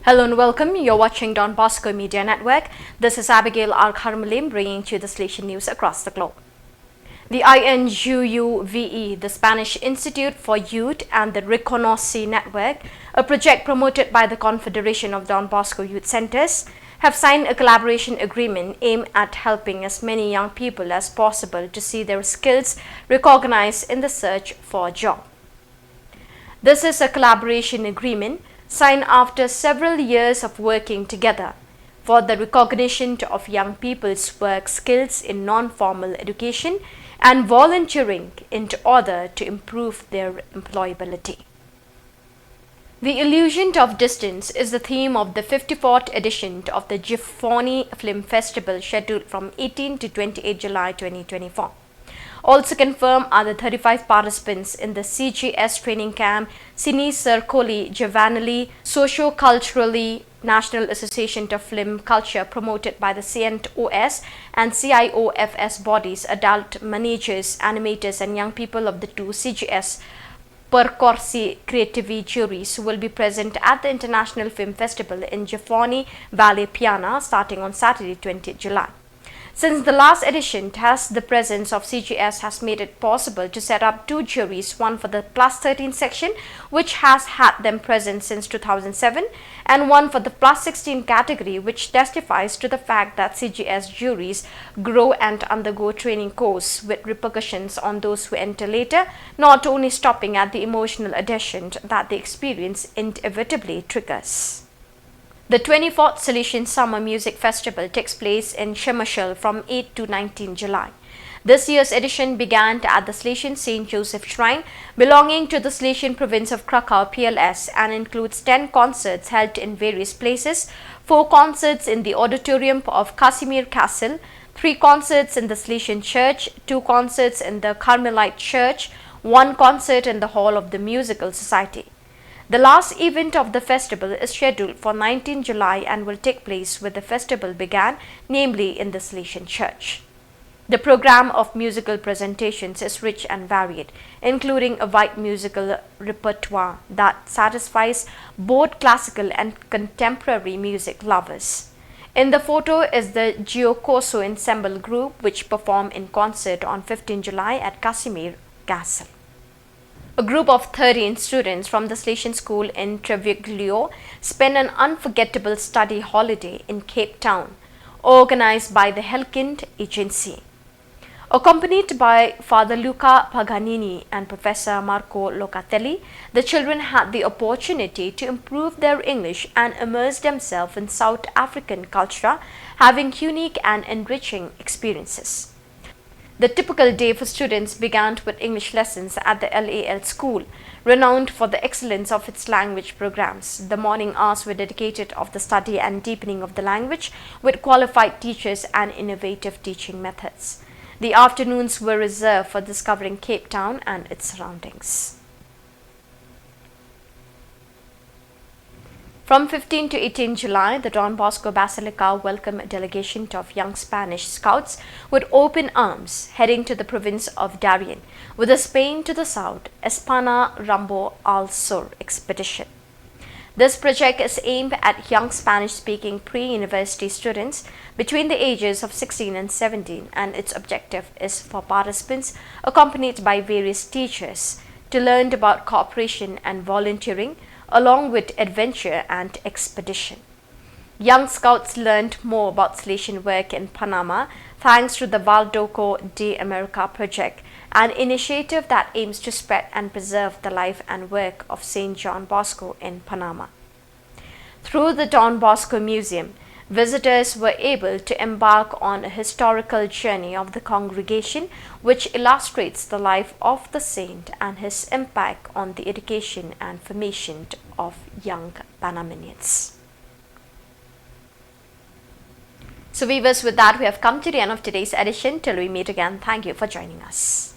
Hello and welcome. You're watching Don Bosco Media Network. This is Abigail Al-Kharmalim bringing to you the Station News across the globe. The INUUVE, the Spanish Institute for Youth, and the Reconoce Network, a project promoted by the Confederation of Don Bosco Youth Centers, have signed a collaboration agreement aimed at helping as many young people as possible to see their skills recognized in the search for a job. This is a collaboration agreement signed after several years of working together for the recognition of young people's work skills in non-formal education and volunteering in order to improve their employability. The Illusion of Distance is the theme of the 54th edition of the Gifoni Film Festival scheduled from 18 to 28 July 2024. Also confirmed are the 35 participants in the CGS training camp Cine Circoli Giovanili Socio-Culturally National Association of Film Culture promoted by the CNOS and CIOFS bodies, adult managers, animators and young people of the two CGS Percorsi Creativi juries who will be present at the International Film Festival in Gifoni Valle Piana starting on Saturday 20 July. Since the last edition, the presence of CGS has made it possible to set up two juries, one for the plus 13 section, which has had them present since 2007, and one for the plus 16 category, which testifies to the fact that CGS juries grow and undergo training course with repercussions on those who enter later, not only stopping at the emotional adhesion that the experience inevitably triggers. The 24th Salesian Summer Music Festival takes place in Przemyśl from 8 to 19 July. This year's edition began at the Salesian St. Joseph Shrine belonging to the Salesian Province of Krakow PLS and includes 10 concerts held in various places, 4 concerts in the auditorium of Casimir Castle, 3 concerts in the Salesian Church, 2 concerts in the Carmelite Church, 1 concert in the Hall of the Musical Society. The last event of the festival is scheduled for 19 July and will take place where the festival began, namely in the Salesian Church. The program of musical presentations is rich and varied, including a wide musical repertoire that satisfies both classical and contemporary music lovers. In the photo is the Giocoso Ensemble Group, which performed in concert on 15 July at Casimir Castle. A group of 13 students from the Salesian School in Treviglio spent an unforgettable study holiday in Cape Town, organized by the Helkind Agency. Accompanied by Father Luca Paganini and Professor Marco Locatelli, the children had the opportunity to improve their English and immerse themselves in South African culture, having unique and enriching experiences. The typical day for students began with English lessons at the LAL school, renowned for the excellence of its language programs. The morning hours were dedicated to the study and deepening of the language with qualified teachers and innovative teaching methods. The afternoons were reserved for discovering Cape Town and its surroundings. From 15 to 18 July, the Don Bosco Basilica welcomed a delegation of young Spanish scouts with open arms heading to the province of Darien with a Spain to the south, Espana Rambo al Sur expedition. This project is aimed at young Spanish-speaking pre-university students between the ages of 16 and 17, and its objective is for participants accompanied by various teachers to learn about cooperation and volunteering, along with adventure and expedition. Young scouts learned more about Salesian work in Panama thanks to the Valdoco de America project, an initiative that aims to spread and preserve the life and work of St. John Bosco in Panama. Through the Don Bosco Museum, visitors were able to embark on a historical journey of the congregation which illustrates the life of the saint and his impact on the education and formation of young Panamanians. So viewers, with that we have come to the end of today's edition. Till we meet again, thank you for joining us.